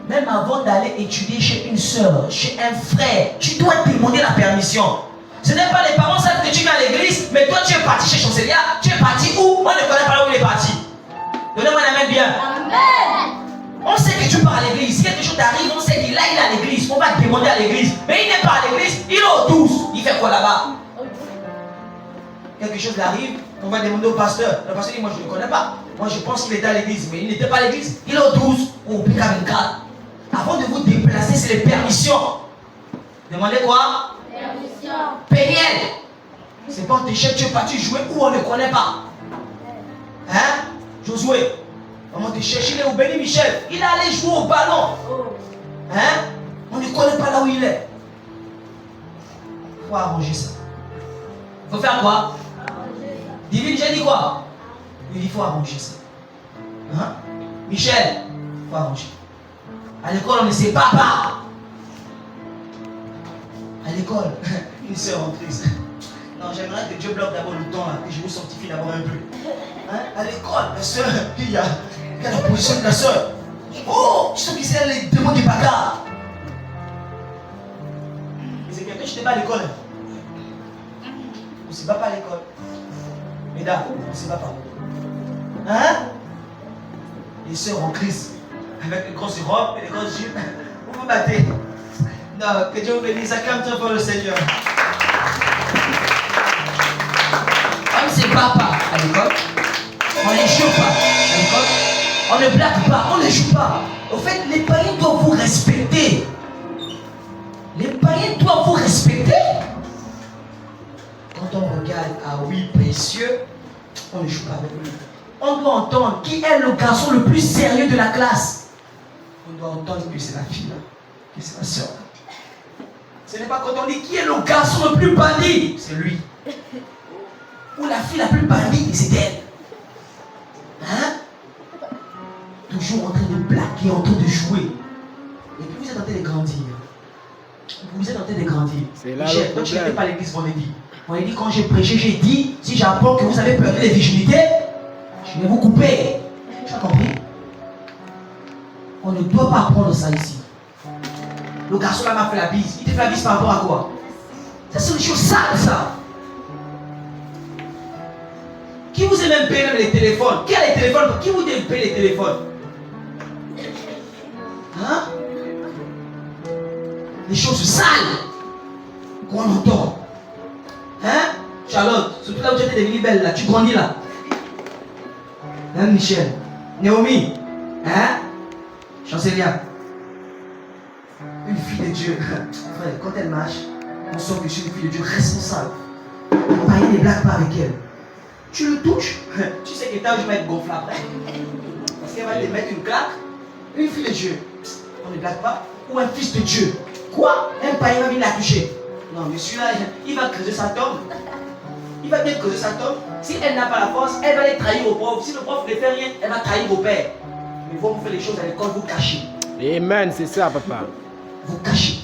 Même avant d'aller étudier chez une soeur, chez un frère, tu dois demander la permission. Ce n'est pas les parents savent que tu vas à l'église, mais toi tu es parti chez Chancelier, tu es parti où? On ne connaît pas là où il est parti. Donnez-moi la main bien. Amen. On sait que tu pars à l'église. Si quelque chose t'arrive, on sait qu'il là il est à l'église. On va te demander à l'église. Mais il n'est pas à l'église, il est au 12. Il fait quoi là-bas? Quelque chose arrive, on va demander au pasteur. Le pasteur dit, moi je ne le connais pas. Moi je pense qu'il était à l'église, mais il n'était pas à l'église. Il est au 12 ou au PK24. Avant de vous déplacer, c'est les permissions. Demandez quoi? Permission. Payelle. C'est pas on te cherche, tu es parti jouer où on ne connaît pas. Hein? Josué, on te cherche, il est au Béni Michel. Il est allé jouer au ballon. Hein? On ne connaît pas là où il est. Il faut arranger ça. Il faut faire quoi? Divine, j'ai dit quoi? Il faut arranger ça. Hein? Michel, il faut arranger. À l'école, on ne sait pas. À l'école, une soeur en crise. Non, j'aimerais que Dieu bloque d'abord le temps, là, que je vous sanctifie d'abord un peu. Hein? À l'école, la soeur, il y a la position de la soeur. Oh, tu sais qui c'est les démons du bagarre. C'est quelqu'un, je n'étais pas à l'école. On ne se bat pas à l'école. Mesdames, on ne se bat pas. Hein? Les soeurs en crise. Avec les grosses robes et les grosses jupes. Vous vous battez. Non, que Dieu vous bénisse. Acclame-toi pour le Seigneur. On ne se bat pas à l'école. On ne joue pas à l'école. On ne blague pas. On ne joue pas. Au fait, les païens doivent vous respecter. Les païens doivent vous respecter. Quand on regarde à oui précieux, on ne joue pas avec lui. On doit entendre qui est le garçon le plus sérieux de la classe. On doit entendre que c'est la fille là, que c'est la soeur. Ce n'est pas quand on dit qui est le garçon le plus bandit, c'est lui. Ou la fille la plus bandit, c'est elle. Hein? Toujours en train de blaguer, en train de jouer. Et puis vous êtes en train de grandir. Vous êtes en train de grandir. C'est là Michel, le toi tu n'étais problème. pas à l'église vendredi. On a dit quand j'ai prêché, j'ai dit, si j'apprends que vous avez perdu les virginités, je vais vous couper. Tu as compris? On ne doit pas apprendre ça ici. Le garçon là m'a fait la bise. Il te fait la bise par rapport à quoi? Ça c'est une chose sale ça. Qui vous aime même payer les téléphones? Qui a les téléphones? Qui vous aime payer les téléphones? Hein? Les choses sales qu'on entend. Hein? Charlotte, surtout là où tu étais devenue belle là, tu grandis là. Hein Michel? Naomi? Hein? Chancelier? Une fille de Dieu. Frère, quand elle marche, on sent que c'est une fille de Dieu responsable. Le païen ne blague pas avec elle. Tu le touches, tu sais que ta je vais être gonflé après. Parce qu'elle va te mettre une claque. Une fille de Dieu, on ne blague pas. Ou un fils de Dieu. Quoi? Un païen va venir la toucher. Non, mais celui-là, il va creuser sa tombe. Il va bien creuser sa tombe. Si elle n'a pas la force, elle va les trahir au prof. Si le prof ne fait rien, elle va trahir au père. Mais vous faites les choses à l'école, vous cachez. Amen, c'est ça, papa. Vous cachez.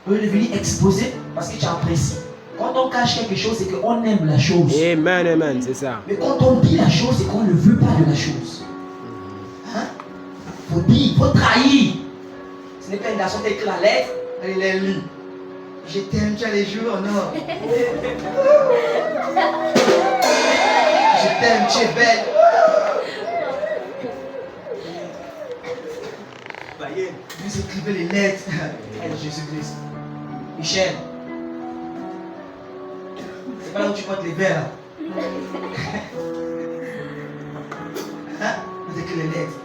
Vous devez venir exposer parce que tu apprécies. Quand on cache quelque chose, c'est qu'on aime la chose. Amen, amen, c'est ça. Mais quand on dit la chose, c'est qu'on ne veut pas de la chose. Hein? Faut dire, faut trahir. Ce n'est pas une garçon qui écrit la lettre, elle les lit. Je t'aime, tu as les jours en or. Je t'aime, tu es belle. Voyez, vous écrivez les lettres. Elle, Jésus-Christ. Michel. C'est pas là où tu portes les verres là. Hein? Vous écrivez les lettres.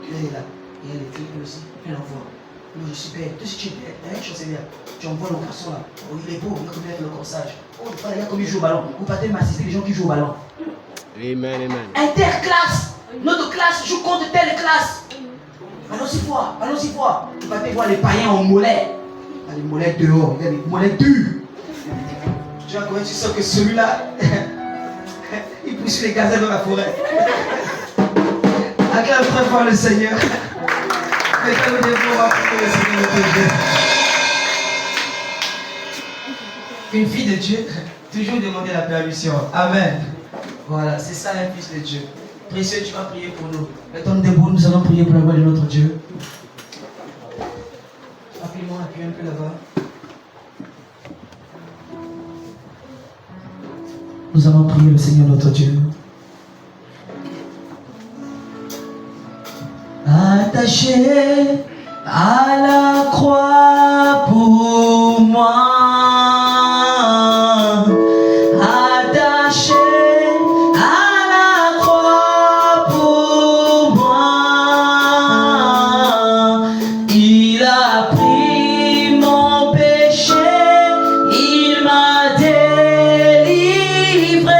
Tu es là. Et elle est triple aussi. Tu l'envoies. Non, je suis père. Toi aussi tu es père. Rien que je sais bien. Tu envoies le garçon là. Oh, il est beau. Il a combien le corsage. Oh, regarde comme il joue au ballon. Vous partez m'assister les gens qui jouent au ballon. Amen, amen. Interclasse. Notre classe joue contre telle classe. Allons-y voir. Allons-y voir. Tu vas voir les païens en mollet. Les mollets dehors. Il y a des mollets durs. Tu vois comment tu sens que celui-là, il pousse les gazelles dans la forêt. Acclame très fort le Seigneur. Mettez-le devant, on va prier le Seigneur notre Dieu. Une fille de Dieu, toujours demander la permission. Amen. Voilà, c'est ça un fils de Dieu. Précieux, tu vas prier pour nous. Mettons-nous debout, nous allons prier pour la gloire de notre Dieu. Appuie-moi, appuie un peu là-bas. Nous allons prier le Seigneur notre Dieu. Attaché à la croix pour moi. Attaché à la croix pour moi. Il a pris mon péché. Il m'a délivré.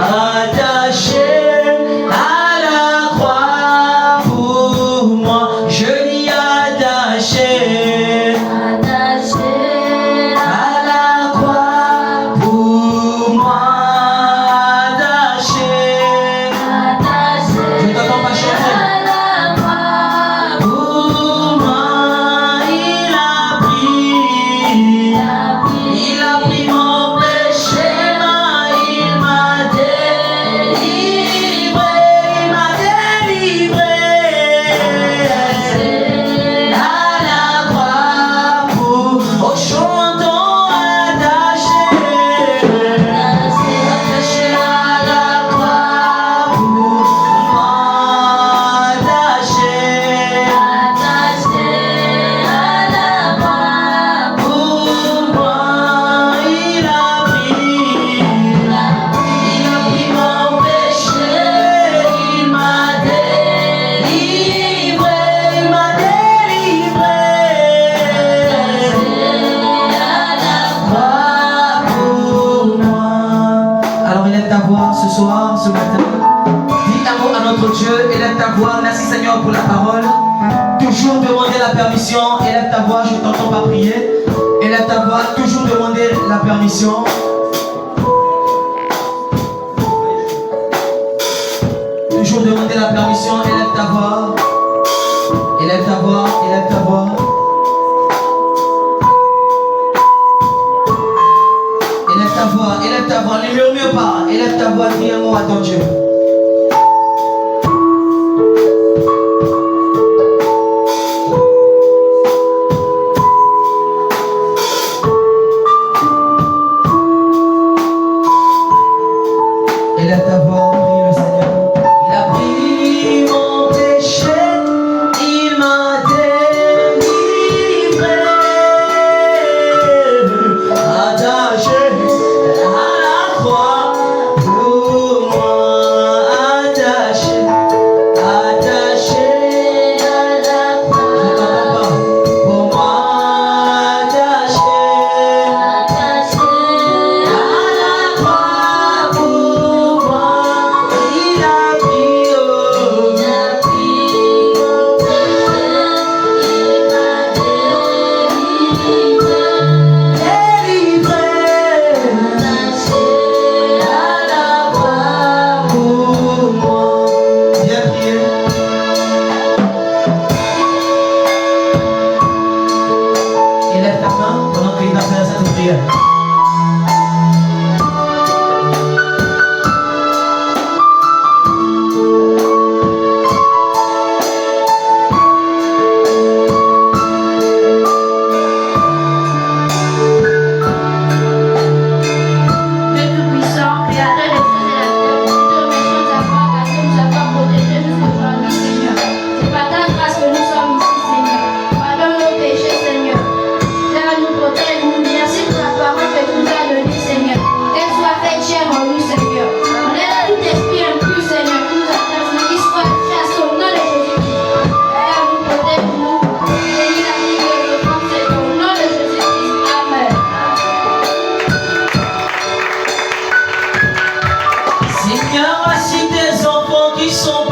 Attaché à la croix pour moi, je l'y attaché. Attaché à la croix pour moi, attaché. Attaché, je ne t'entends pas chanter. À la croix pour moi, il a pris mon péché, il m'a délivré. À la croix pour, oh chantons attaché. Attaché à la croix pour moi, attaché. Attaché à la croix pour moi, il a pris mon péché, il m'a délivré. Alors élève ta voix ce soir, ce matin. Dis un mot à notre Dieu, élève ta voix. Merci Seigneur pour la parole. Toujours demander la permission. Élève ta voix, je ne t'entends pas prier. Élève ta voix, toujours demander la permission. Toujours demander la permission, élève ta voix. Élève ta voix, élève ta voix. Élève ta voix, ne murmure pas. Élève ta voix, dis un mot à ton Dieu. Élève ta voix, prie le Seigneur. Il a pris mon péché, il m'a délivré. Attaché à la croix pour moi. sont